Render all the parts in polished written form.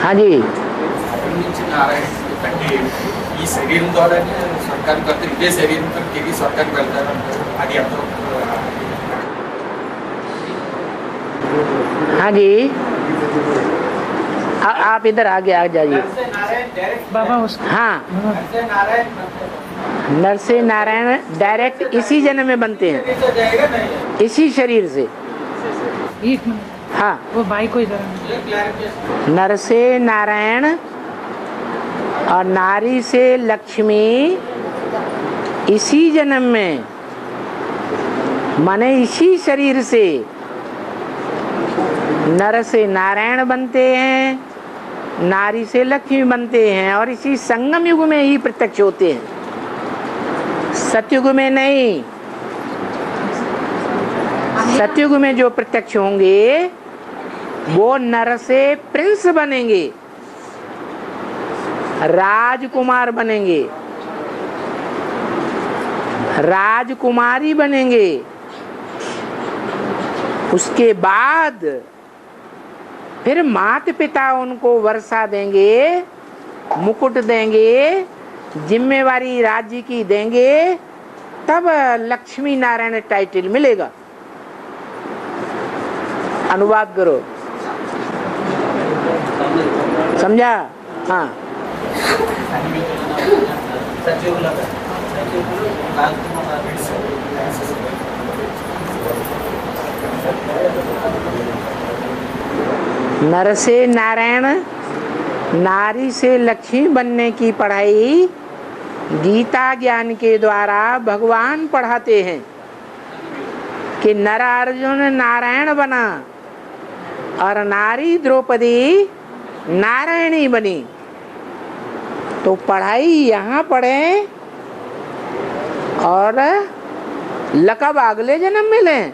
हाँ जी, ఈ శరీరం ద్వారానే స్వర్గానికి వెళ్తారు. ఇదే శరీరంతో తిరిగి స్వర్గానికి వెళ్తారు. అది ఎంతో हाँ जी, आप इधर आगे आ जाइए। बाबा उसका हाँ, नर से नारायण डायरेक्ट इसी जन्म में बनते हैं, इसी शरीर से। एक मिनट, हाँ, वो भाई को इधर नर से नारायण और नारी से लक्ष्मी इसी जन्म में, माने इसी शरीर से नर से नारायण बनते हैं, नारी से लक्ष्मी बनते हैं और इसी संगम युग में ही प्रत्यक्ष होते हैं, सतयुग में नहीं। सतयुग में जो प्रत्यक्ष होंगे वो नर से प्रिंस बनेंगे, राजकुमार बनेंगे, राजकुमारी बनेंगे। उसके बाद फिर माता पिता उनको वर्षा देंगे, मुकुट देंगे, जिम्मेवारी राज्य की देंगे, तब लक्ष्मी नारायण टाइटल मिलेगा। अनुवाद करो, समझा? हाँ, नर से नारायण, नारी से लक्ष्मी बनने की पढ़ाई गीता ज्ञान के द्वारा भगवान पढ़ाते हैं कि नर अर्जुन नारायण बना और नारी द्रौपदी नारायणी बनी। तो पढ़ाई यहाँ पढ़े और लकब अगले जन्म में लें।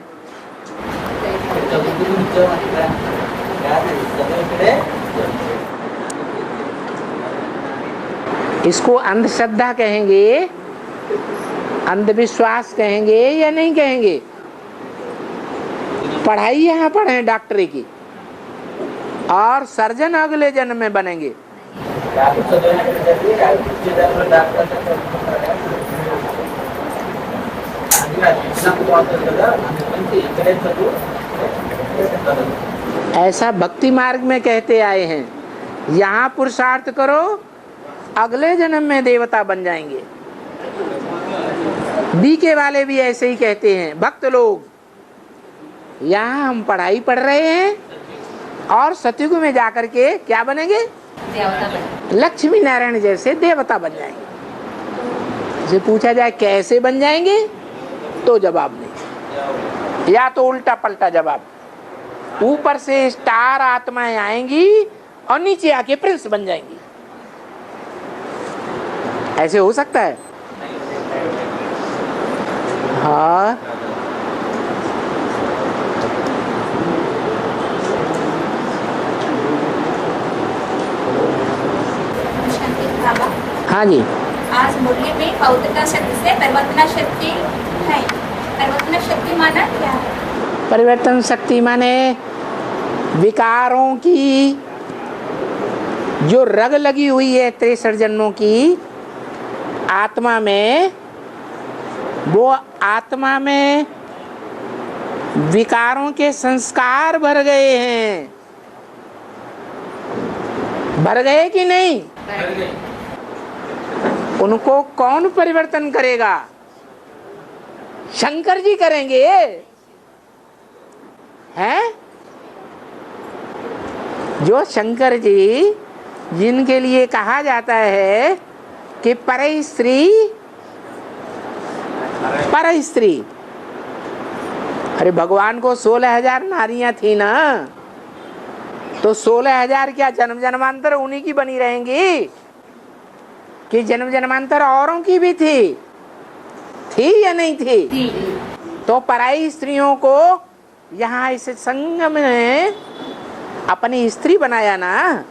इसको अंधश्रद्धा कहेंगे, अंधविश्वास कहेंगे या नहीं कहेंगे? पढ़ाई यहाँ पढ़े डॉक्टरी की और सर्जन अगले जन्म में बनेंगे। ऐसा भक्ति मार्ग में कहते आए हैं। यहाँ पुरुषार्थ करो, अगले जन्म में देवता बन जाएंगे। बीके वाले भी ऐसे ही कहते हैं, भक्त लोग। यहाँ हम पढ़ाई पढ़ रहे हैं और सतयुग में जाकर के क्या बनेंगे? लक्ष्मी नारायण जैसे देवता बन जाएंगे। से पूछा जाए कैसे बन जाएंगे तो जवाब नहीं, या तो उल्टा पलटा जवाब। ऊपर से स्टार आत्माएं आएंगी और नीचे आके प्रिंस बन जाएंगी। ऐसे हो सकता है? हाँ, हाँ जी। आज मुरली में पवित्रता शक्ति से परिवर्तन शक्ति है। परिवर्तन शक्ति माना क्या है? परिवर्तन शक्ति माने विकारों की जो रग लगी हुई है 63 जन्मों की आत्मा में, वो आत्मा में विकारों के संस्कार भर गए हैं। भर गए कि नहीं? उनको कौन परिवर्तन करेगा? शंकर जी करेंगे, हैं? जो शंकर जी जिनके लिए कहा जाता है कि पर स्त्री। अरे भगवान को 16,000 नारियां थी ना, तो 16,000 क्या जन्म जन्मांतर उन्हीं की बनी रहेंगी कि जन्म जन्मांतर औरों की भी थी या नहीं थी? तो पराई स्त्रियों को यहाँ इस संगम में अपनी स्त्री बनाया ना,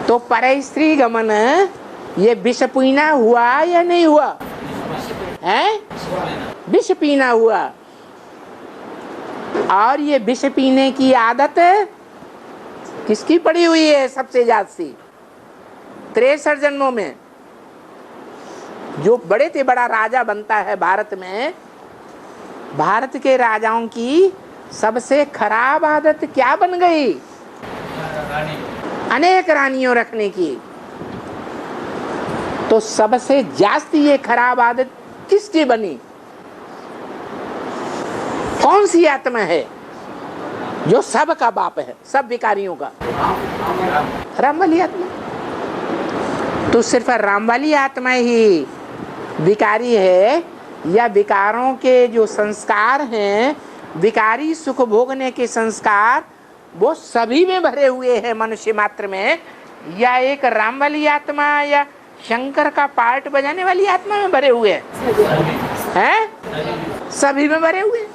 तो पराई स्त्री गमन ये विष पीना हुआ या नहीं हुआ? है विष पीना हुआ। और ये विष पीने की आदत किसकी पड़ी हुई है सबसे ज्यादा? 63 जन्मों में जो बड़े से बड़ा राजा बनता है भारत में, भारत के राजाओं की सबसे खराब आदत क्या बन गई? अनेक रानियों रखने की। तो सबसे ज्यादा ये खराब आदत किसकी बनी? कौन सी आत्मा है जो सब का बाप है, सब विकारियों का? राम वाली आत्मा। तो सिर्फ राम वाली आत्मा ही विकारी है, या विकारों के जो संस्कार हैं, विकारी सुख भोगने के संस्कार, वो सभी में भरे हुए हैं मनुष्य मात्र में? या एक राम वाली आत्मा या शंकर का पार्ट बजाने वाली आत्मा में भरे हुए हैं? सभी में भरे हुए।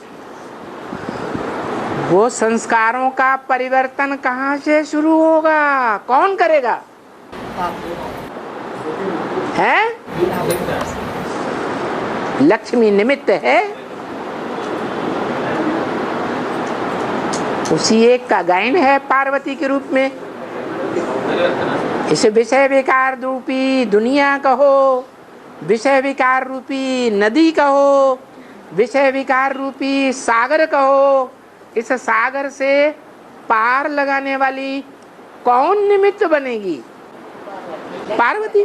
वो संस्कारों का परिवर्तन कहाँ से शुरू होगा? कौन करेगा? है लक्ष्मी निमित्त है। उसी एक का गायन है पार्वती के रूप में। इसे विषय विकार रूपी दुनिया कहो, विषय विकार रूपी नदी कहो, विषय विकार रूपी सागर कहो, इस सागर से पार लगाने वाली कौन निमित्त बनेगी? पार्वती।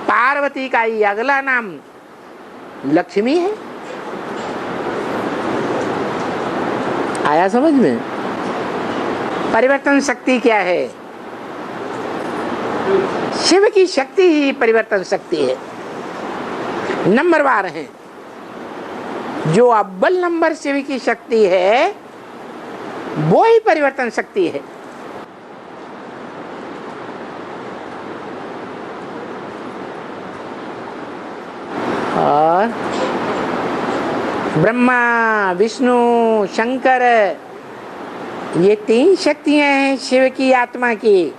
पार्वती का ही अगला नाम लक्ष्मी है। आया समझ में? परिवर्तन शक्ति क्या है? शिव की शक्ति ही परिवर्तन शक्ति है। नंबरवार है। जो अव्वल नंबर शिव की शक्ति है वो ही परिवर्तन शक्ति है। और ब्रह्मा, विष्णु, शंकर, ये 3 शक्तियां हैं शिव की आत्मा की।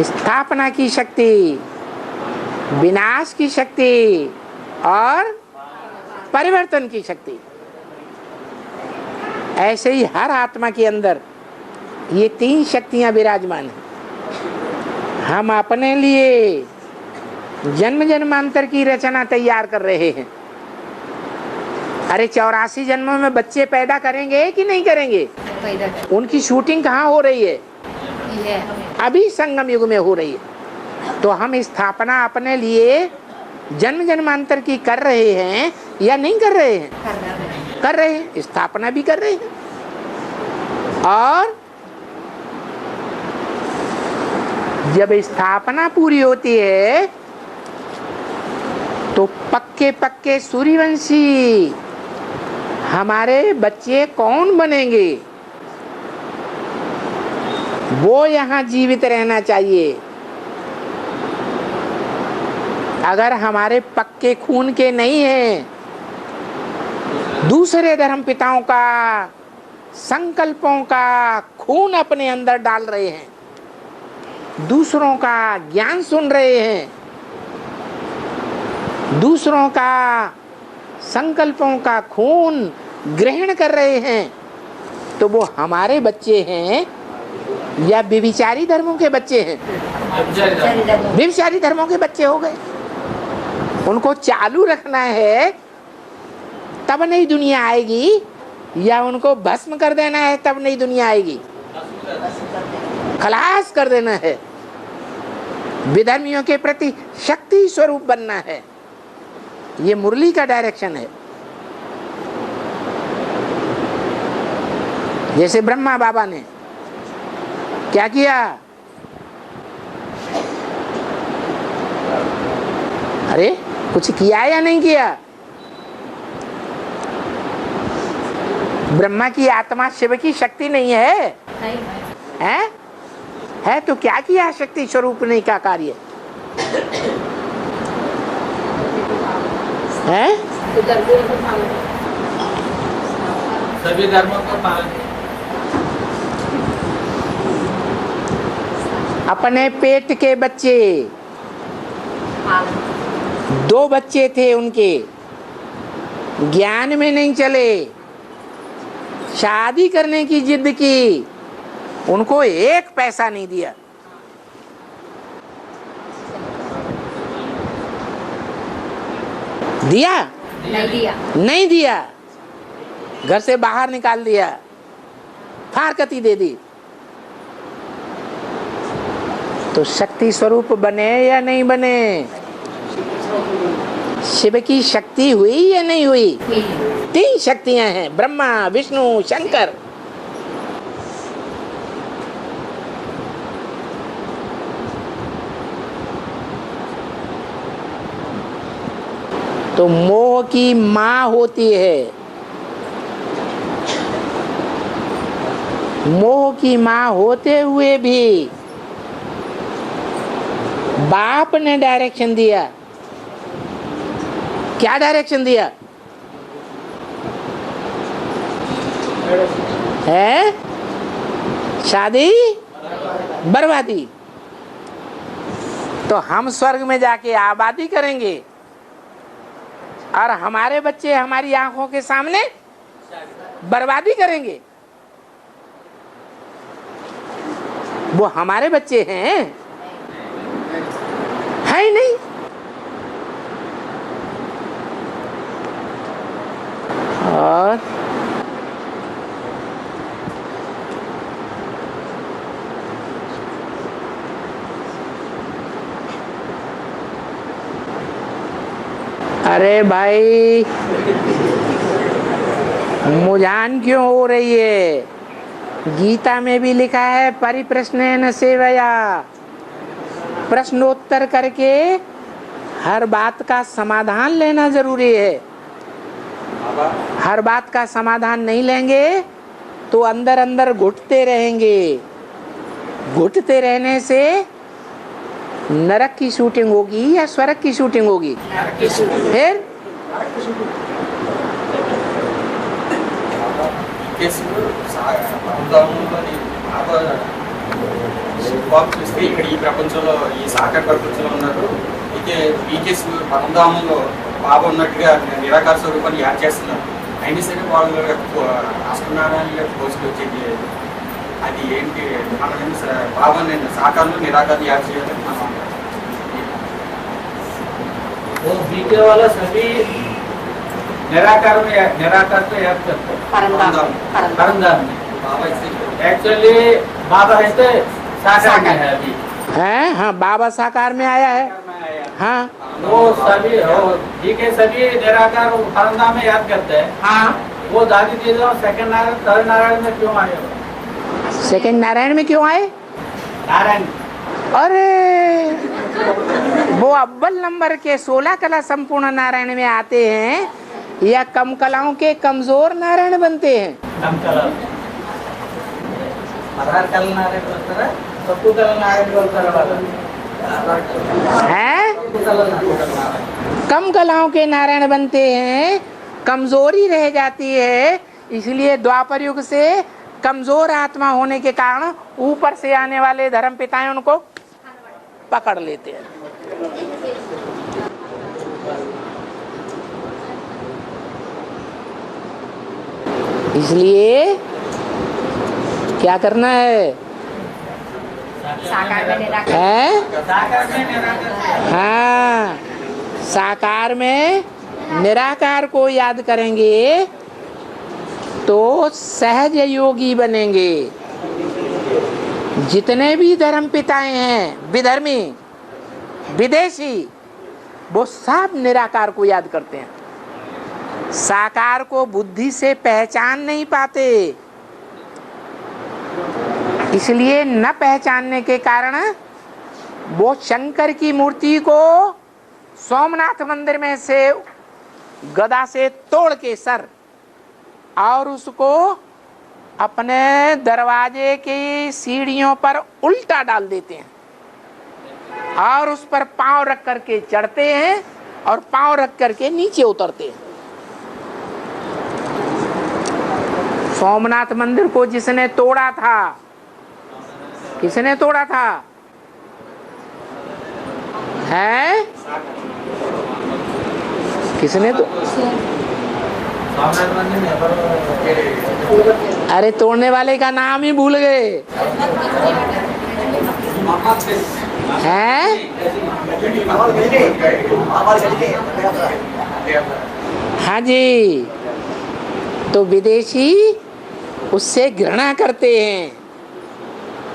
स्थापना की शक्ति, विनाश की शक्ति और परिवर्तन की शक्ति। ऐसे ही हर आत्मा के अंदर ये 3 शक्तियां विराजमान हैं। हम अपने लिए जन्म जन्मांतर की रचना तैयार कर रहे हैं। अरे 84 जन्मों में बच्चे पैदा करेंगे कि नहीं करेंगे? उनकी शूटिंग कहाँ हो रही है? अभी संगम युग में हो रही है। तो हम स्थापना अपने लिए जन्म जन्मांतर की कर रहे हैं या नहीं कर रहे हैं? कर रहे हैं। स्थापना भी कर रहे हैं। और जब स्थापना पूरी होती है तो पक्के पक्के सूर्यवंशी हमारे बच्चे कौन बनेंगे? वो यहाँ जीवित रहना चाहिए। अगर हमारे पक्के खून के नहीं हैं, दूसरे धर्म पिताओं का संकल्पों का खून अपने अंदर डाल रहे हैं, दूसरों का ज्ञान सुन रहे हैं, दूसरों का संकल्पों का खून ग्रहण कर रहे हैं, तो वो हमारे बच्चे हैं या व्यभिचारी धर्मों के बच्चे हैं? व्यभिचारी धर्मों के बच्चे हो गए। उनको चालू रखना है तब नई दुनिया आएगी, या उनको भस्म कर देना है तब नई दुनिया आएगी? खलास कर देना है। विधर्मियों के प्रति शक्ति स्वरूप बनना है। ये मुरली का डायरेक्शन है। जैसे ब्रह्मा बाबा ने क्या किया? अरे कुछ किया या नहीं किया? ब्रह्मा की आत्मा शिव की शक्ति नहीं है? है तो क्या किया शक्ति स्वरूप ने का कार्य? है सभी धर्मों को पालन। अपने पेट के बच्चे, 2 बच्चे थे उनके, ज्ञान में नहीं चले, शादी करने की जिद की, उनको 1 पैसा नहीं दिया। दिया? नहीं दिया। घर से बाहर निकाल दिया, फारकती दे दी। तो शक्ति स्वरूप बने या नहीं बने? शिव की शक्ति हुई या नहीं हुई? 3 शक्तियां हैं, ब्रह्मा, विष्णु, शंकर। तो मोह की माँ होती है, मोह की माँ होते हुए भी बाप ने डायरेक्शन दिया। क्या डायरेक्शन दिया है? शादी बर्बादी। तो हम स्वर्ग में जाके आबादी करेंगे और हमारे बच्चे हमारी आंखों के सामने बर्बादी करेंगे। वो हमारे बच्चे हैं, है ही नहीं। और अरे भाई, मुझान क्यों हो रही है? गीता में भी लिखा है परिप्रश्नेन सेवया, प्रश्नोत्तर करके हर बात का समाधान लेना जरूरी है। हर बात का समाधान नहीं लेंगे तो अंदर अंदर घुटते रहेंगे। घुटते रहने से नरक की शूटिंग होगी या स्वर्ग की शूटिंग होगी? फिर చూస్తే ఇక్కడ ఈ ప్రపంచంలో ఈ సాకార ప్రపంచంలో ఉన్నారు. అయితే బీకేస్ పరంధామంలో బాబా ఉన్నట్టుగా నిరాకార స్వరూపాన్ని యాడ్ చేస్తున్నారు. అయినా సరే వాళ్ళు అష్టనారాయణ పోస్ట్ వచ్చేది అది ఏంటి? మనం బాబా సాకారంలో నిరాకారం యాడ్ చేయాలని మనం वो बीके वाला सभी निराकार में याद करते हैं परंधाम में। एक्चुअली बाबा है तो साकार में है अभी है। हाँ, बाबा साकार में आया है। हाँ, वो सभी बीके सभी निराकार परंधाम में याद करते हैं। हाँ, वो दादी दीदी सेकंड नारायण थर्ड नारायण में क्यों आए? सेकंड नारायण में क्यों आए? नारायण अरे वो अव्वल नंबर के 16 कला संपूर्ण नारायण में आते हैं या कम कलाओं के कमजोर नारायण बनते हैं? कम कला 16 कला नारायण बोलता है, सबको कला नारायण बोलता है। कम कलाओं के नारायण बनते हैं, कमजोरी रह जाती है। इसलिए द्वापर युग से कमजोर आत्मा होने के कारण ऊपर से आने वाले धर्म पिताएं उनको पकड़ लेते हैं। इसलिए क्या करना है? साकार में निराकार। हाँ, साकार में निराकार को याद करेंगे तो सहज योगी बनेंगे। जितने भी धर्म पिताएं हैं, विधर्मी, विदेशी, वो सब निराकार को याद करते हैं। साकार को बुद्धि से पहचान नहीं पाते। इसलिए न पहचानने के कारण वो शंकर की मूर्ति को सोमनाथ मंदिर में से गदा से तोड़ के सर और उसको अपने दरवाजे की सीढ़ियों पर उल्टा डाल देते हैं और उस पर पांव रख करके चढ़ते हैं और पांव रख करके नीचे उतरते हैं। सोमनाथ मंदिर को जिसने तोड़ा था, किसने तोड़ा था? है किसने? तो रामनाथ मंदिर में पर अरे तोड़ने वाले का नाम ही भूल गए हैं। हाँ जी, तो विदेशी उससे घृणा करते हैं,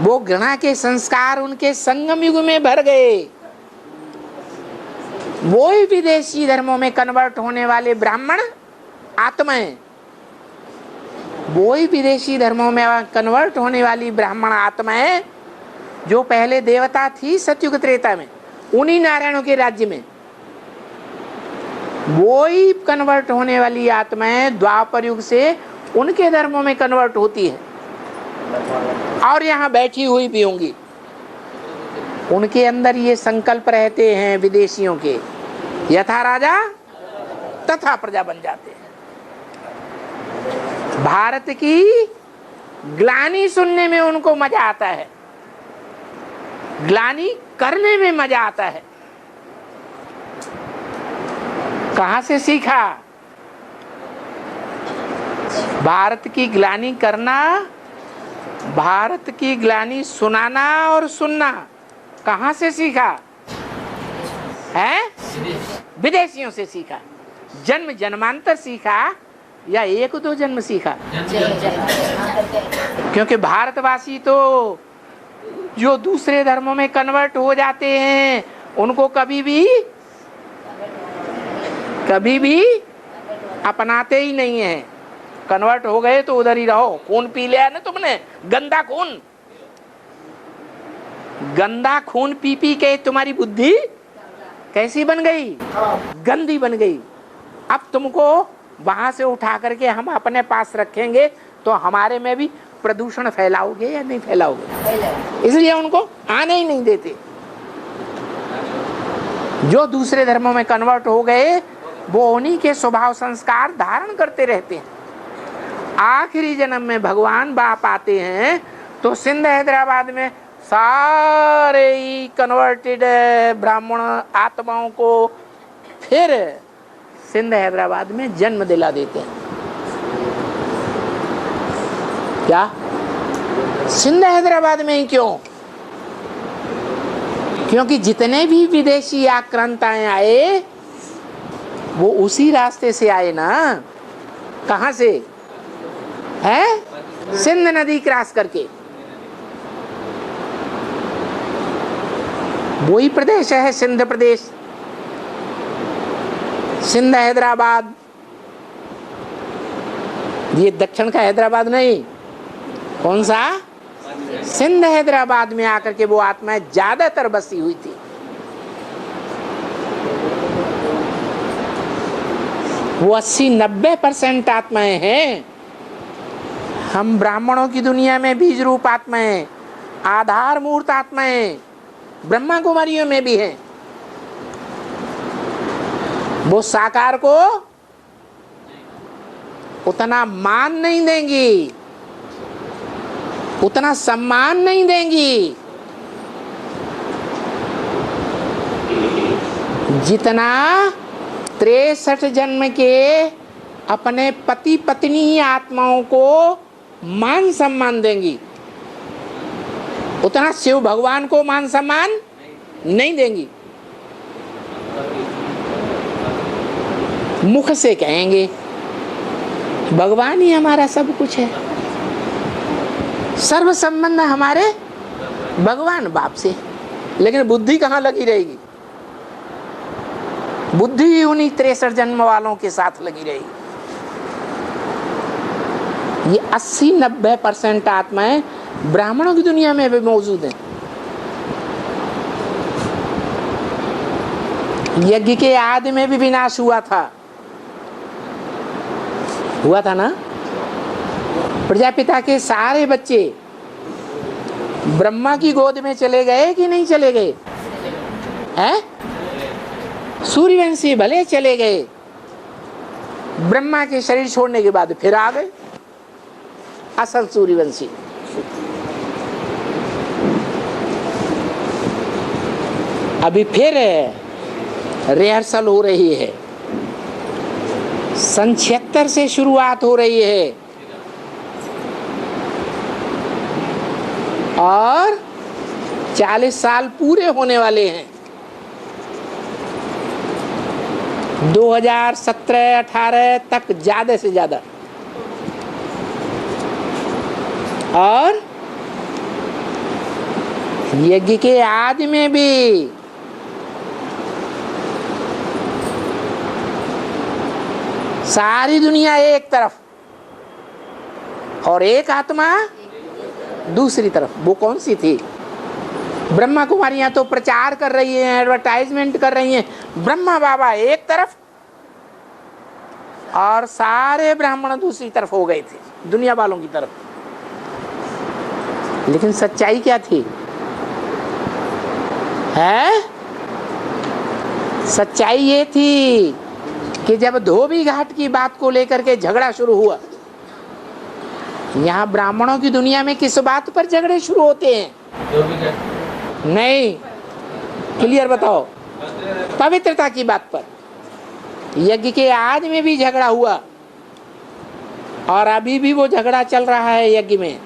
वो घृणा के संस्कार उनके संगम युग में भर गए। वो ही विदेशी धर्मों में कन्वर्ट होने वाले ब्राह्मण आत्माएं, वो ही विदेशी धर्मों में कन्वर्ट होने वाली ब्राह्मण आत्माएं जो पहले देवता थी सतयुग त्रेता में, उन्हीं नारायणों के राज्य में, वो ही कन्वर्ट होने वाली आत्माएं द्वापर युग से उनके धर्मों में कन्वर्ट होती है और यहाँ बैठी हुई भी होंगी। उनके अंदर ये संकल्प रहते हैं विदेशियों के, यथा राजा तथा प्रजा बन जाते हैं। भारत की ग्लानि सुनने में उनको मजा आता है, ग्लानि करने में मजा आता है। कहां से सीखा? भारत की ग्लानि करना, भारत की ग्लानि सुनाना और सुनना कहां से सीखा है? विदेशियों से सीखा। जन्म जन्मांतर सीखा या एक दो जन्म सीखा? क्योंकि भारतवासी तो जो दूसरे धर्मों में कन्वर्ट हो जाते हैं उनको कभी भी अपनाते ही नहीं है। कन्वर्ट हो गए तो उधर ही रहो। खून पी लिया ना तुमने, गंदा खून, गंदा खून पी पी के तुम्हारी बुद्धि कैसी बन गई? गंदी बन गई। अब तुमको वहां से उठा करके हम अपने पास रखेंगे तो हमारे में भी प्रदूषण फैलाओगे या नहीं फैलाओगे? इसलिए उनको आने ही नहीं देते। जो दूसरे धर्मों में कन्वर्ट हो गए वो उन्हीं के स्वभाव संस्कार धारण करते रहते हैं। आखिरी जन्म में भगवान बाप आते हैं तो सिंध हैदराबाद में सारे ही कन्वर्टेड ब्राह्मण आत्माओं को फिर सिंध हैदराबाद में जन्म दिला देते हैं। क्या सिंध हैदराबाद में ही? क्यों? क्योंकि जितने भी विदेशी आक्रांताएं आए वो उसी रास्ते से आए ना। कहां से है? सिंध नदी क्रॉस करके। वही प्रदेश है सिंध प्रदेश, सिंध हैदराबाद। ये दक्षिण का हैदराबाद नहीं, कौन सा? सिंध हैदराबाद में आकर के वो आत्माएं ज्यादातर बसी हुई थी। वो 80-90% आत्माएं हैं। हम ब्राह्मणों की दुनिया में बीज रूप आत्माएं, आधार मूर्त आत्माएं ब्रह्मा कुमारियों में भी हैं। वो साकार को उतना मान नहीं देंगी, उतना सम्मान नहीं देंगी जितना 63 जन्म के अपने पति पत्नी आत्माओं को मान सम्मान देंगी। उतना शिव भगवान को मान सम्मान नहीं देंगी। मुख से कहेंगे भगवान ही हमारा सब कुछ है, सर्व संबंध हमारे भगवान बाप से, लेकिन बुद्धि कहाँ लगी रहेगी? बुद्धि उन्हीं 63 जन्म वालों के साथ लगी रहेगी। ये 80-90% आत्माएं ब्राह्मणों की दुनिया में भी मौजूद हैं। यज्ञ के आदि में भी विनाश हुआ था ना। प्रजापिता के सारे बच्चे ब्रह्मा की गोद में चले गए कि नहीं चले गए? हैं? सूर्यवंशी भले चले गए, ब्रह्मा के शरीर छोड़ने के बाद फिर आ गए असल सूर्यवंशी। अभी फिर रिहर्सल हो रही है। सन 76 से शुरुआत हो रही है और 40 साल पूरे होने वाले हैं। 2017-18 तक ज्यादा से ज्यादा। और यज्ञ के आदि में भी सारी दुनिया एक तरफ और एक आत्मा दूसरी तरफ। वो कौन सी थी? ब्रह्मा कुमारियां तो प्रचार कर रही हैं, एडवर्टाइजमेंट कर रही हैं, ब्रह्मा बाबा एक तरफ और सारे ब्राह्मण दूसरी तरफ हो गए थे, दुनिया वालों की तरफ। लेकिन सच्चाई क्या थी? है सच्चाई ये थी कि जब धोबी घाट की बात को लेकर के झगड़ा शुरू हुआ, यहाँ ब्राह्मणों की दुनिया में किस बात पर झगड़े शुरू होते हैं? नहीं, क्लियर बताओ। पवित्रता की बात पर। यज्ञ के आदि में भी झगड़ा हुआ और अभी भी वो झगड़ा चल रहा है यज्ञ में।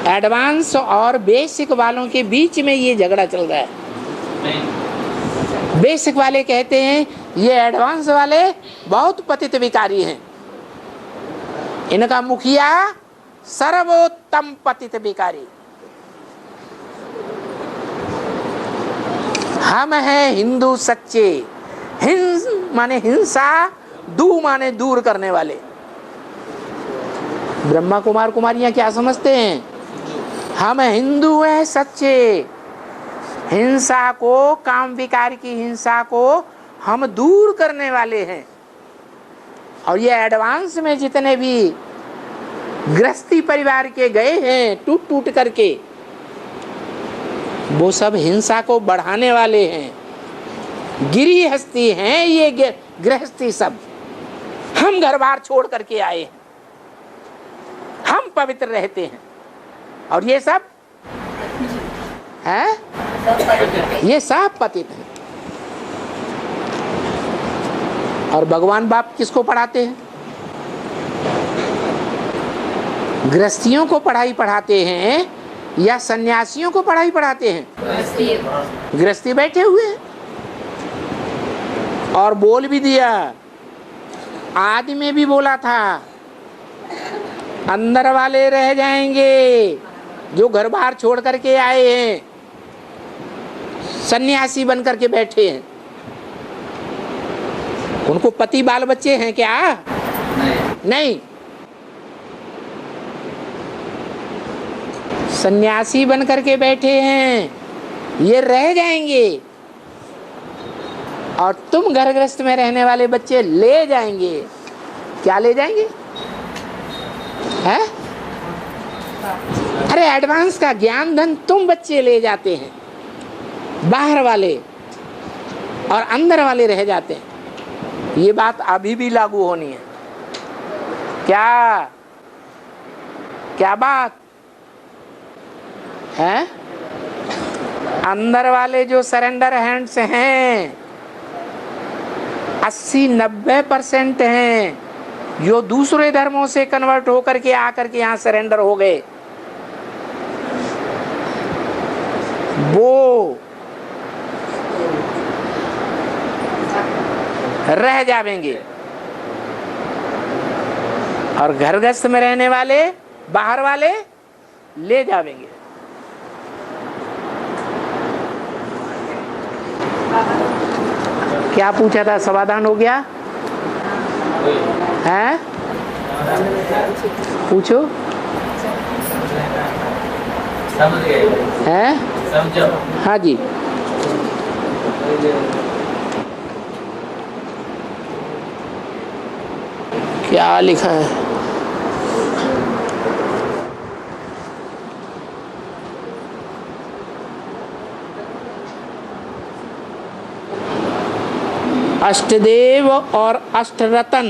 एडवांस और बेसिक वालों के बीच में ये झगड़ा चल रहा है। बेसिक वाले कहते हैं ये एडवांस वाले बहुत पतित विकारी हैं, इनका मुखिया सर्वोत्तम पतित विकारी। हम हैं हिंदू सच्चे। हिंस माने हिंसा, दू माने दूर करने वाले। ब्रह्मा कुमार कुमारियां क्या समझते हैं? हम हिंदू हैं सच्चे। हिंसा को, काम विकार की हिंसा को हम दूर करने वाले हैं। और ये एडवांस में जितने भी गृहस्थी परिवार के गए हैं टूट टूट करके, वो सब हिंसा को बढ़ाने वाले हैं, गिरिहस्थी हैं ये गृहस्थी सब। हम घर बार छोड़ करके आए हैं, हम पवित्र रहते हैं और ये सब है, ये सब पतित हैं। और भगवान बाप किसको पढ़ाते हैं? गृहस्थियों को पढ़ाई पढ़ाते हैं या सन्यासियों को पढ़ाई पढ़ाते हैं? गृहस्थी बैठे हुए हैं और बोल भी दिया, आदि में भी बोला था, अंदर वाले रह जाएंगे जो घर बाहर छोड़ करके आए हैं, सन्यासी बन करके बैठे हैं। उनको पति बाल बच्चे हैं क्या? नहीं। सन्यासी बन करके बैठे हैं, ये रह जाएंगे और तुम घर गृहस्थ में रहने वाले बच्चे ले जाएंगे। क्या ले जाएंगे? है? अरे एडवांस का ज्ञान धन तुम बच्चे ले जाते हैं, बाहर वाले और अंदर वाले रह जाते हैं। ये बात अभी भी लागू होनी है। क्या क्या बात है? अंदर वाले जो सरेंडर हैंड्स हैं 80-90% हैं, जो दूसरे धर्मों से कन्वर्ट होकर के आकर के यहाँ सरेंडर हो गए, वो रह जाएंगे और घर गृहस्थ में रहने वाले, बाहर वाले ले जाएंगे। क्या पूछा था? समाधान हो गया है? पूछो। है? हाँ जी। क्या लिखा है? अष्टदेव और अष्टरतन,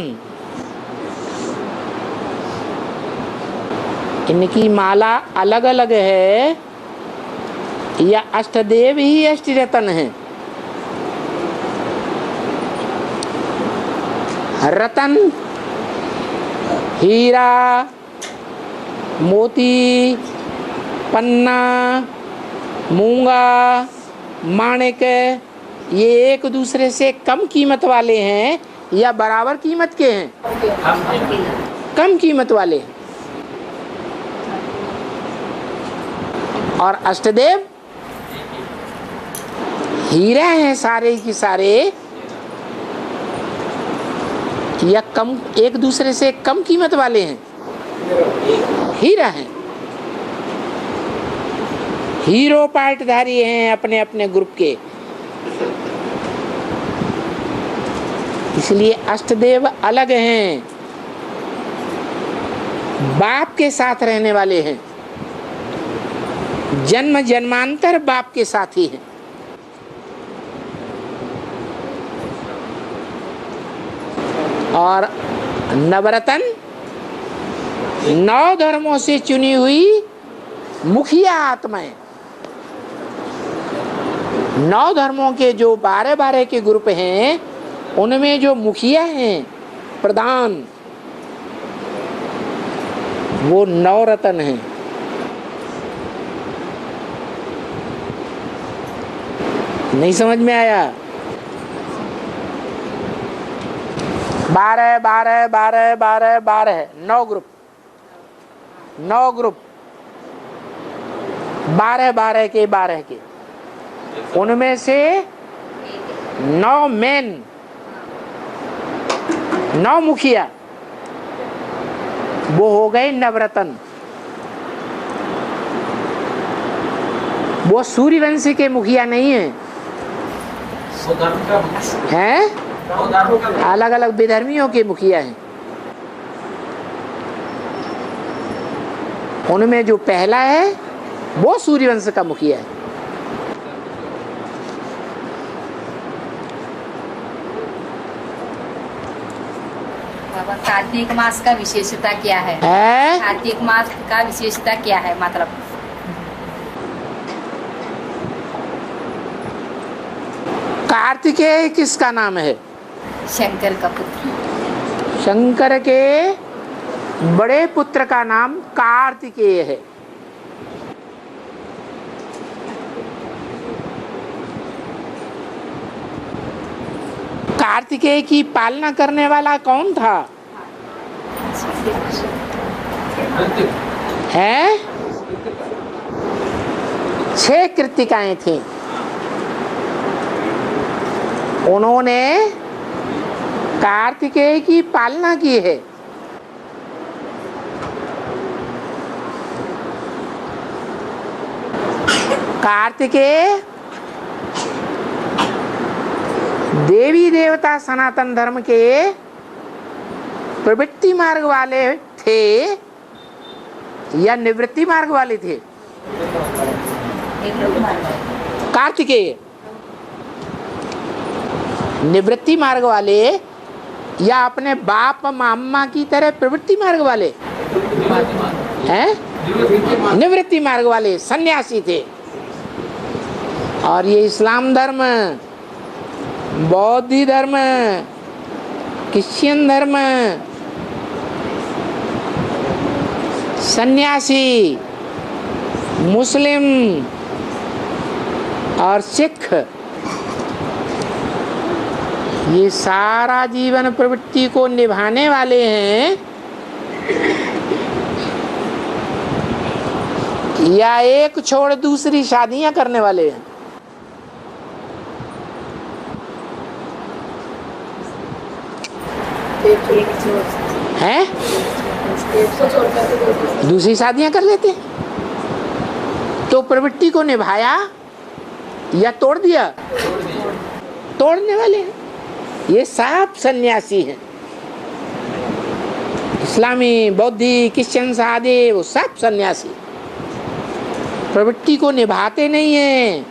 इनकी माला अलग अलग है या अष्टदेव ही अष्टरतन है? रतन, हीरा, मोती, पन्ना, मूंगा, माणिक, ये एक दूसरे से कम कीमत वाले हैं या बराबर कीमत के हैं? कम कीमत वाले हैं। और अष्टदेव हीरा हैं सारे की सारे या कम, एक दूसरे से कम कीमत वाले हैं? हीरा हैं। हीरो पार्टधारी हैं अपने अपने ग्रुप के, इसलिए अष्टदेव अलग हैं, बाप के साथ रहने वाले हैं, जन्म जन्मांतर बाप के साथ ही हैं। और नवरतन 9 धर्मों से चुनी हुई मुखिया आत्माएं, 9 धर्मों के जो 12-12 के ग्रुप हैं उनमें जो मुखिया हैं, प्रधान, वो 9 रतन हैं। नहीं समझ में आया? 12 12 12 12 12 9 ग्रुप, 9 ग्रुप, 12 12 के 12 के, उनमें से 9 मेन, 9 मुखिया, वो हो गए नवरतन। वो सूर्यवंशी के मुखिया नहीं है, हैं? अलग अलग विधर्मियों के मुखिया हैं। उनमें जो पहला है वो सूर्यवंश का मुखिया है। बाबा, कार्तिक मास का विशेषता क्या है? कार्तिक मास का विशेषता क्या है? मतलब कार्तिकेय किसका नाम है? शंकर का पुत्र। शंकर के बड़े पुत्र का नाम कार्तिकेय है। कार्तिकेय की पालना करने वाला कौन था? है 6 कृतिकाएं थी। उन्होंने कार्तिकेय की पालना की है। कार्तिकेय देवी देवता सनातन धर्म के प्रवृत्ति मार्ग वाले थे या निवृत्ति मार्ग वाले थे? कार्तिकेय निवृत्ति मार्ग वाले या अपने बाप मामा की तरह प्रवृत्ति मार्ग वाले? हैं? निवृत्ति मार्ग वाले सन्यासी थे। और ये इस्लाम धर्म, बौद्ध धर्म, क्रिश्चियन धर्म, सन्यासी, मुस्लिम और सिख, ये सारा जीवन प्रवृत्ति को निभाने वाले हैं या एक छोड़ दूसरी शादियां करने वाले हैं? हैं? दूसरी शादियां कर लेते हैं। तो प्रवृत्ति को निभाया या तोड़ दिया? तोड़ने वाले हैं। ये सब सन्यासी हैं। इस्लामी, बौद्धी, क्रिश्चियन आदि वो सब सन्यासी प्रवृत्ति को निभाते नहीं हैं,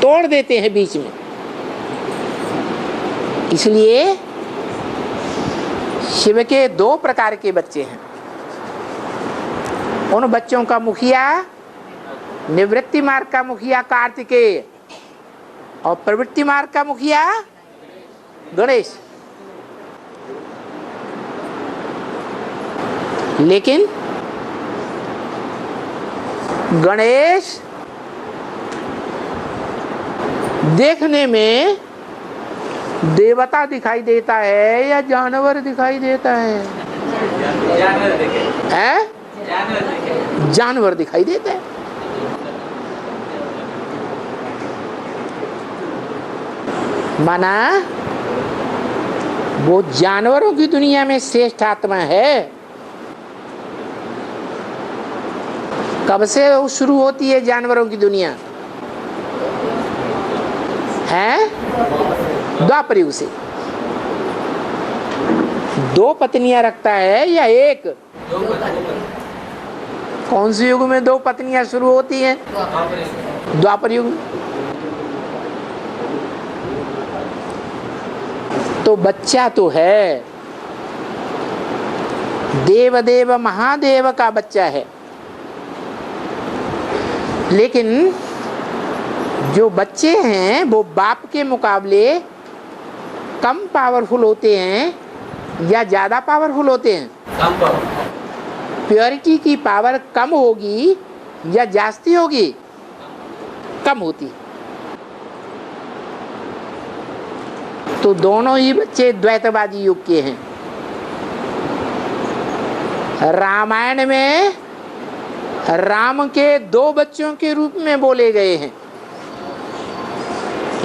तोड़ देते हैं बीच में। इसलिए शिव के 2 प्रकार के बच्चे हैं। उन बच्चों का मुखिया निवृत्ति मार्ग का मुखिया कार्तिकेय और प्रवृत्ति मार्ग का मुखिया गणेश। लेकिन गणेश देखने में देवता दिखाई देता है या जानवर दिखाई देता है? जानवर देखे, हैं? जानवर देखे। जानवर दिखाई देता है। माना वो जानवरों की दुनिया में श्रेष्ठ आत्मा है। कब से वो शुरू होती है जानवरों की दुनिया? है द्वापर युग से। 2 पत्नियां रखता है या एक? कौन से युग में 2 पत्नियां शुरू होती हैं? द्वापर युग। तो बच्चा तो है, देवदेव महादेव का बच्चा है। लेकिन जो बच्चे हैं वो बाप के मुकाबले कम पावरफुल होते हैं या ज्यादा पावरफुल होते हैं? कम पावर। प्योरिटी की पावर कम होगी या जास्ती होगी? कम होती। तो दोनों ही बच्चे द्वैतवादी युग के हैं। रामायण में राम के 2 बच्चों के रूप में बोले गए हैं।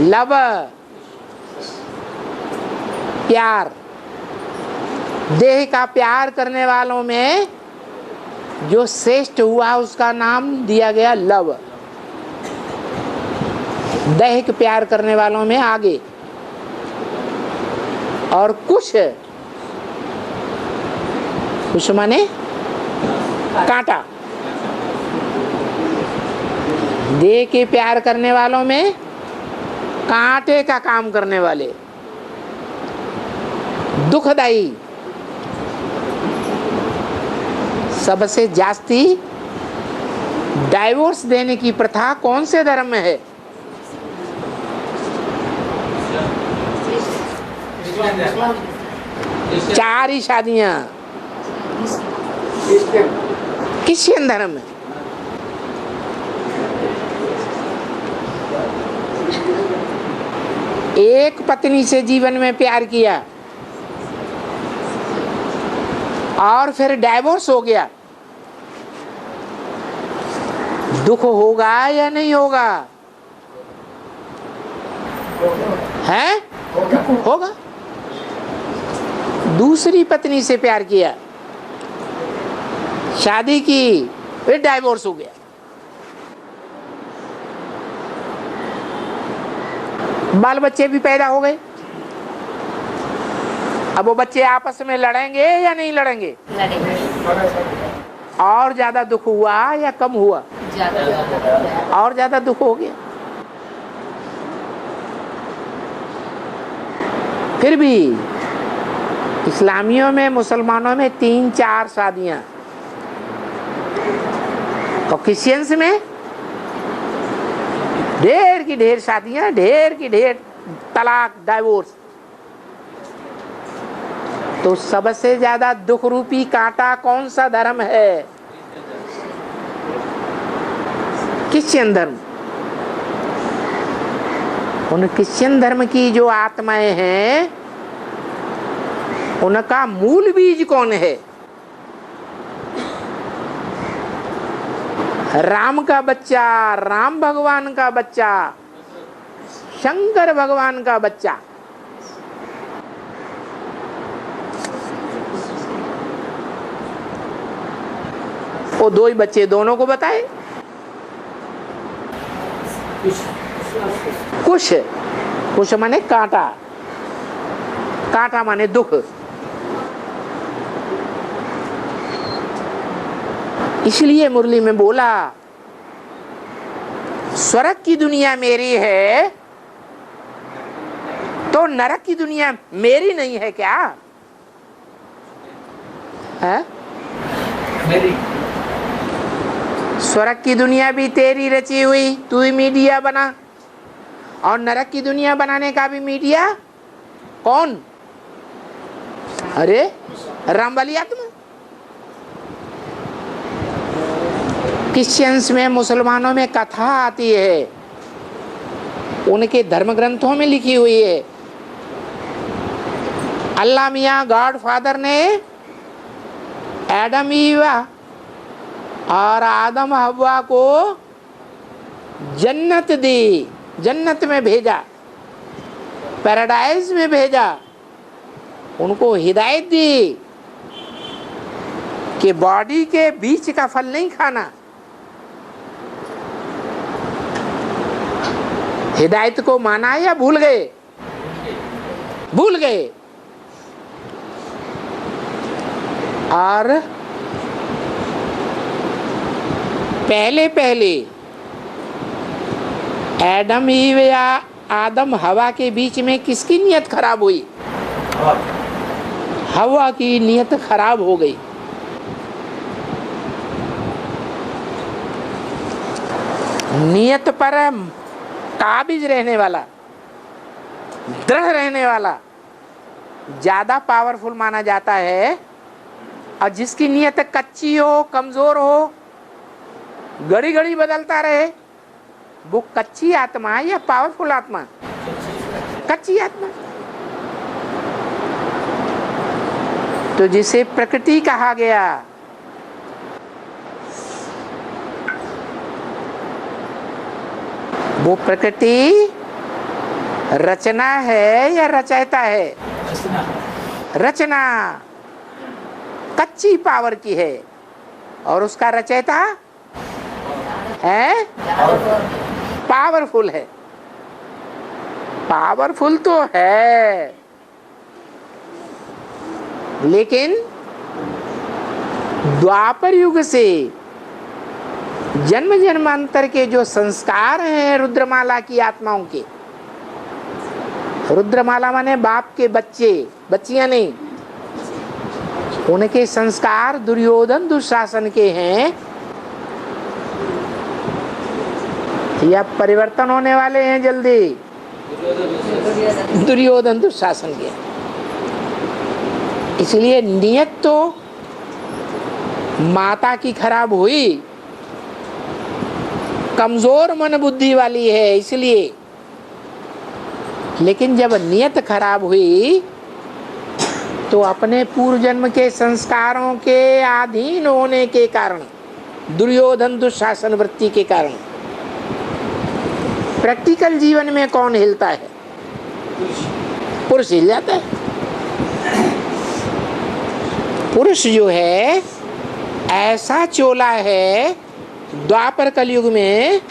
लव प्यार, देह का प्यार करने वालों में जो श्रेष्ठ हुआ उसका नाम दिया गया लव। दैहिक प्यार करने वालों में आगे। और कुछ माने कांटा, देह के प्यार करने वालों में कांटे का काम करने वाले, दुखदाई। सबसे जास्ती डाइवोर्स देने की प्रथा कौन से धर्म में है? चार ही शादियां क्रिश्चियन धर्म में। एक पत्नी से जीवन में प्यार किया और फिर डाइवोर्स हो गया, दुख होगा या नहीं होगा? है? होगा। दूसरी पत्नी से प्यार किया, शादी की, फिर डाइवोर्स हो गया। बाल बच्चे भी पैदा हो गए। अब वो बच्चे आपस में लड़ेंगे या नहीं लड़ेंगे? और ज्यादा दुख हुआ या कम हुआ? और ज्यादा दुख हो गया। फिर भी इस्लामियों में, मुसलमानों में 3-4 शादियां, और क्रिश्चियंस में ढेर की ढेर शादियां, ढेर की ढेर तलाक, डाइवोर्स। तो सबसे ज्यादा दुख रूपी कांटा कौन सा धर्म है? क्रिश्चियन धर्म। उन क्रिश्चियन धर्म की जो आत्माएं हैं उनका मूल बीज कौन है? राम का बच्चा, राम भगवान का बच्चा, शंकर भगवान का बच्चा। वो 2 ही बच्चे दोनों को बताए। कुश माने कांटा, कांटा माने दुख। इसलिए मुरली में बोला, स्वर्ग की दुनिया मेरी है तो नरक की दुनिया मेरी नहीं है क्या? है? मेरी। स्वर्ग की दुनिया भी तेरी रची हुई, तू ही मीडिया बना, और नरक की दुनिया बनाने का भी मीडिया कौन? अरे राम वाली आत्मा। क्रिश्चियंस में, मुसलमानों में कथा आती है, उनके धर्म ग्रंथों में लिखी हुई है। अल्लाह मियाँ गॉड फादर ने एडम ईवा और आदम हव्वा को जन्नत दी, जन्नत में भेजा, पैराडाइज में भेजा, उनको हिदायत दी कि बॉडी के बीच का फल नहीं खाना। हिदायत को माना या भूल गए? भूल गए। और पहले पहले एडम ईव या आदम हवा के बीच में किसकी नीयत खराब हुई? हवा की नीयत खराब हो गई। नीयत पर काबिज रहने वाला, दृढ़ रहने वाला ज्यादा पावरफुल माना जाता है, और जिसकी नीयत कच्ची हो, कमजोर हो, घड़ी घड़ी बदलता रहे, वो कच्ची आत्मा है या पावरफुल आत्मा? कच्ची आत्मा। तो जिसे प्रकृति कहा गया, वो प्रकृति रचना है या रचयिता है? रचना कच्ची पावर की है, और उसका रचयिता है पावरफुल है। पावरफुल तो है, लेकिन द्वापर युग से जन्म जन्मांतर के जो संस्कार हैं रुद्रमाला की आत्माओं के, रुद्रमाला माने बाप के बच्चे, बच्चियां नहीं, उनके संस्कार दुर्योधन दुशासन के हैं या परिवर्तन होने वाले हैं जल्दी? दुर्योधन दुशासन के। इसलिए नियत तो माता की खराब हुई, कमजोर मन बुद्धि वाली है इसलिए। लेकिन जब नियत खराब हुई तो अपने पूर्व जन्म के संस्कारों के अधीन होने के कारण, दुर्योधन दुशासन वृत्ति के कारण, प्रैक्टिकल जीवन में कौन हिलता है? पुरुष हिल जाता है। पुरुष जो है ऐसा चोला है द्वापर कलयुग में,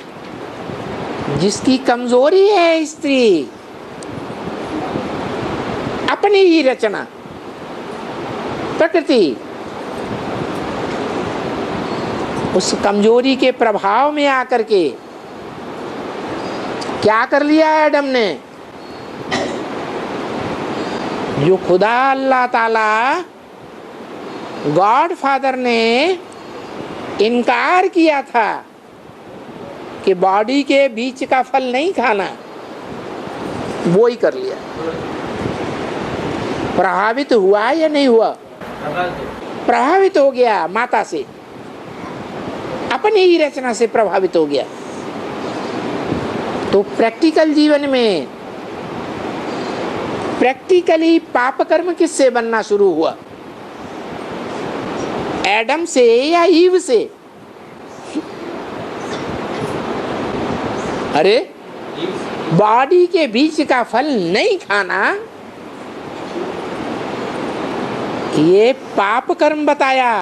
जिसकी कमजोरी है स्त्री, अपनी ही रचना, प्रकृति। उस कमजोरी के प्रभाव में आकर के क्या कर लिया एडम ने? जो खुदा अल्लाह ताला गॉड फादर ने इनकार किया था कि बॉडी के बीच का फल नहीं खाना, वो ही कर लिया। प्रभावित हुआ या नहीं हुआ? प्रभावित हो गया माता से, अपनी ही रचना से प्रभावित हो गया। तो प्रैक्टिकल जीवन में प्रैक्टिकली पाप कर्म किससे बनना शुरू हुआ? एडम से या ईव से? अरे बॉडी के बीच का फल नहीं खाना, ये पाप कर्म बताया,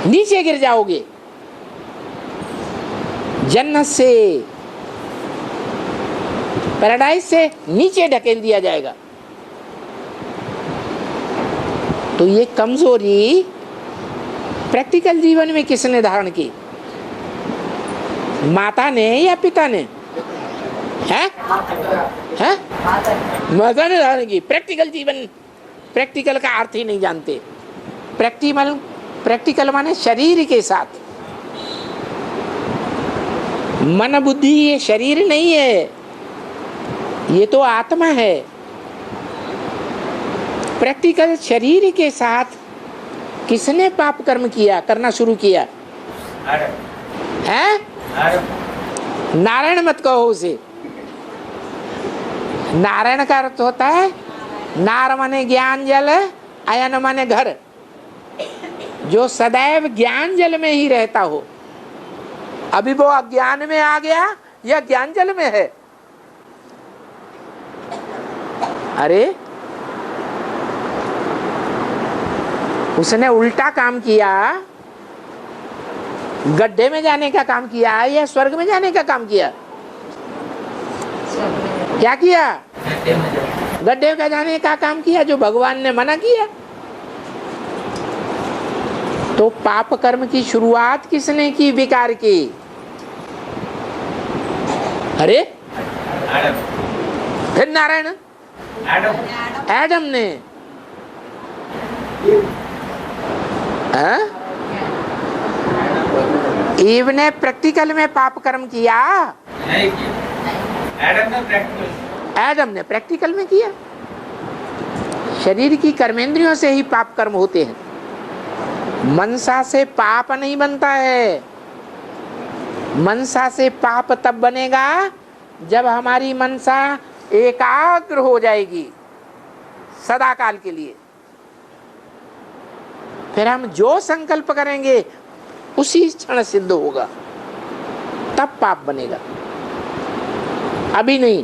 नीचे गिर जाओगे, जन्नत से, पैराडाइज से नीचे ढकेल दिया जाएगा। तो ये कमजोरी प्रैक्टिकल जीवन में किसने धारण की? माता ने या पिता ने? है माता ने धारण की। प्रैक्टिकल जीवन, प्रैक्टिकल का अर्थ ही नहीं जानते। प्रैक्टिकल माने शरीर के साथ। मन बुद्धि ये शरीर नहीं है, ये तो आत्मा है। प्रैक्टिकल शरीर के साथ किसने पाप कर्म किया, करना शुरू किया है? नारायण मत कहो उसे। नारायण का अर्थ होता है नार माने ज्ञान जल, अयन माने घर, जो सदैव ज्ञान जल में ही रहता हो। अभी वो अज्ञान में आ गया या ज्ञान जल में है? अरे उसने उल्टा काम किया, गड्ढे में जाने का काम किया या स्वर्ग में जाने का काम किया? क्या किया? गड्ढे में जाने का काम किया, जो भगवान ने मना किया। तो पाप कर्म की शुरुआत किसने की? विकार की। अरे फिर नारायण, एडम ने। ईव ने प्रैक्टिकल में पाप कर्म किया? नहीं किया। एडम ने प्रैक्टिकल में किया। शरीर की कर्मेंद्रियों से ही पाप कर्म होते हैं, मनसा से पाप नहीं बनता है। मनसा से पाप तब बनेगा जब हमारी मनसा एकाग्र हो जाएगी सदा काल के लिए। फिर हम जो संकल्प करेंगे उसी क्षण सिद्ध होगा, तब पाप बनेगा, अभी नहीं।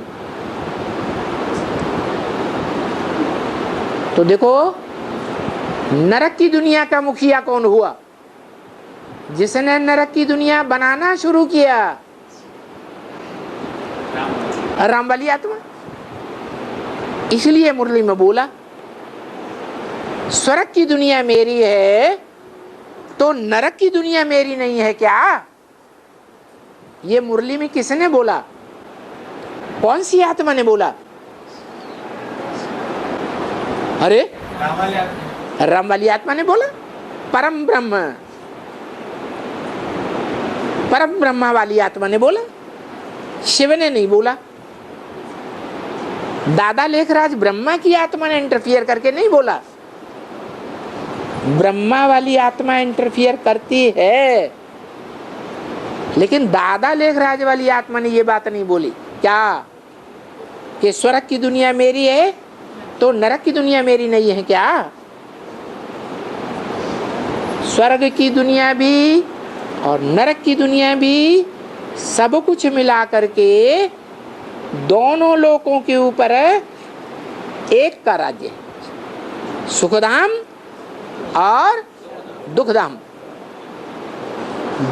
तो देखो, नरक की दुनिया का मुखिया कौन हुआ? जिसने नरक की दुनिया बनाना शुरू किया, राम वाली आत्मा। इसलिए मुरली में बोला स्वर्ग की दुनिया मेरी है तो नरक की दुनिया मेरी नहीं है क्या? ये मुरली में किसने बोला? कौन सी आत्मा ने बोला? अरे राम वाली आत्मा ने बोला। परम ब्रह्म, परम ब्रह्मा वाली आत्मा ने बोला, शिव ने नहीं बोला। दादा लेखराज ब्रह्मा की आत्मा ने इंटरफियर करके नहीं बोला, ब्रह्मा वाली आत्मा इंटरफियर करती है। लेकिन दादा लेखराज वाली आत्मा ने ये बात नहीं बोली क्या कि स्वर्ग की दुनिया मेरी है तो नरक की दुनिया मेरी नहीं है क्या? स्वर्ग की दुनिया भी और नरक की दुनिया भी सब कुछ मिला करके दोनों लोकों के ऊपर एक का राज्य है, सुखधाम और दुखधाम।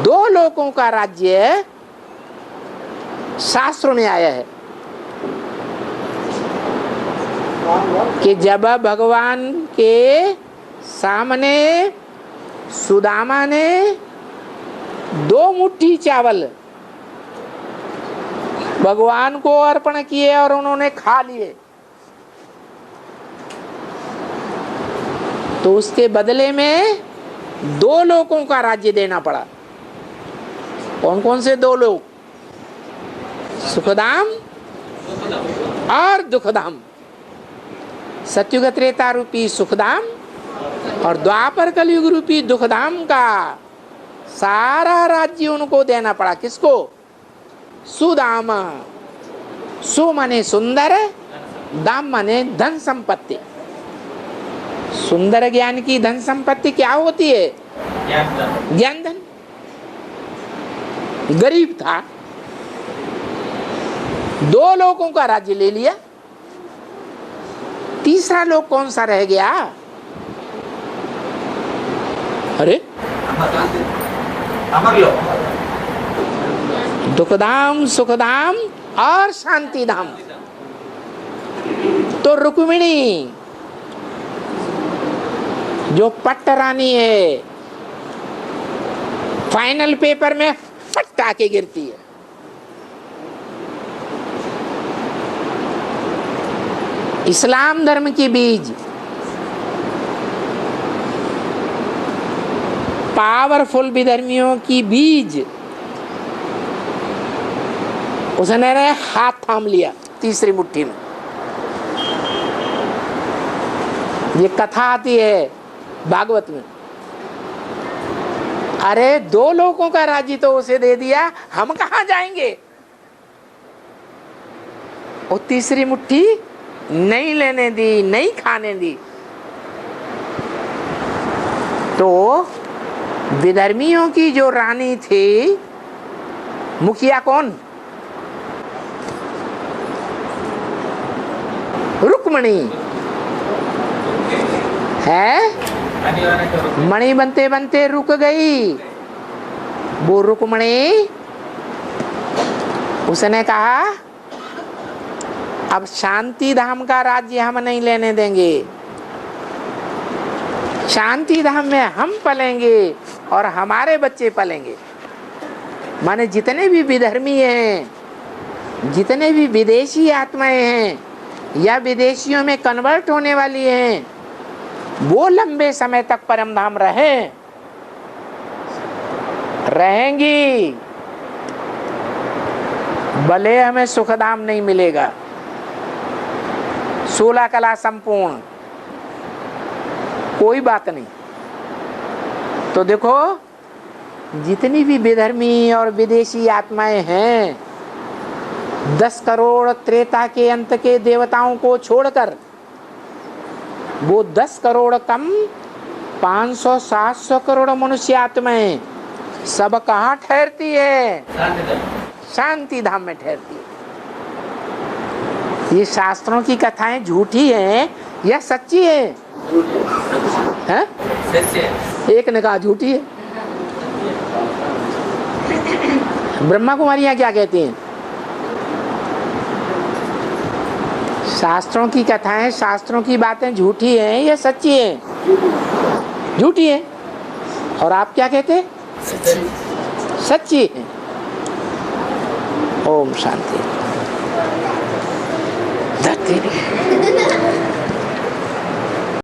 दो लोकों का राज्य शास्त्रों में आया है कि जब भगवान के सामने सुदामा ने 2 मुट्ठी चावल भगवान को अर्पण किए और उन्होंने खा लिए, तो उसके बदले में 2 लोकों का राज्य देना पड़ा। कौन कौन से 2 लोक? सुखधाम और दुखधाम। सत्युग त्रेता रूपी सुखधाम और द्वापर कलयुग रूपी दुखधाम का सारा राज्य उनको देना पड़ा। किसको? सुदामा। सु माने सुंदर, दाम माने धन संपत्ति। सुंदर ज्ञान की धन संपत्ति क्या होती है? ज्ञान धन। गरीब था, 2 लोगों का राज्य ले लिया, तीसरा लोग कौन सा रह गया? अरे दुखधाम, सुखधाम और शांति धाम। तो रुक्मिणी जो पट्ट रानी है, फाइनल पेपर में फट आके गिरती है। इस्लाम धर्म की बीज, पावरफुल विधर्मियों की बीज, उसने हाथ थाम लिया तीसरी मुट्ठी में। ये कथा आती है भागवत में। अरे 2 लोगों का राज्य तो उसे दे दिया, हम कहां जाएंगे? और तीसरी मुट्ठी नहीं लेने दी, नहीं खाने दी। तो विधर्मियों की जो रानी थी, मुखिया कौन? रुक्मणी है। मणि बनते बनते रुक गई वो रुक्मणी। उसने कहा अब शांति धाम का राज्य हम नहीं लेने देंगे, शांति धाम में हम पलेंगे और हमारे बच्चे पलेंगे। माने जितने भी विधर्मी हैं, जितने भी विदेशी आत्माएं हैं या विदेशियों में कन्वर्ट होने वाली हैं, वो लंबे समय तक परम धाम रहेंगी। भले हमें सुखधाम नहीं मिलेगा, 16 कला संपूर्ण, कोई बात नहीं। तो देखो जितनी भी विधर्मी और विदेशी आत्माएं हैं, 10 करोड़ त्रेता के अंत के देवताओं को छोड़कर वो 10 करोड़ कम 500-700 करोड़ मनुष्य आत्माएं सब कहाँ ठहरती है? शांति धाम में ठहरती है। ये शास्त्रों की कथाएं झूठी हैं या सच्ची है? एक ने कहा झूठी है। ब्रह्मा कुमारियां क्या कहती हैं? शास्त्रों की कथाएं, शास्त्रों की बातें झूठी हैं या सच्ची है? झूठी है। और आप क्या कहते? सच्ची है। ओम शांति।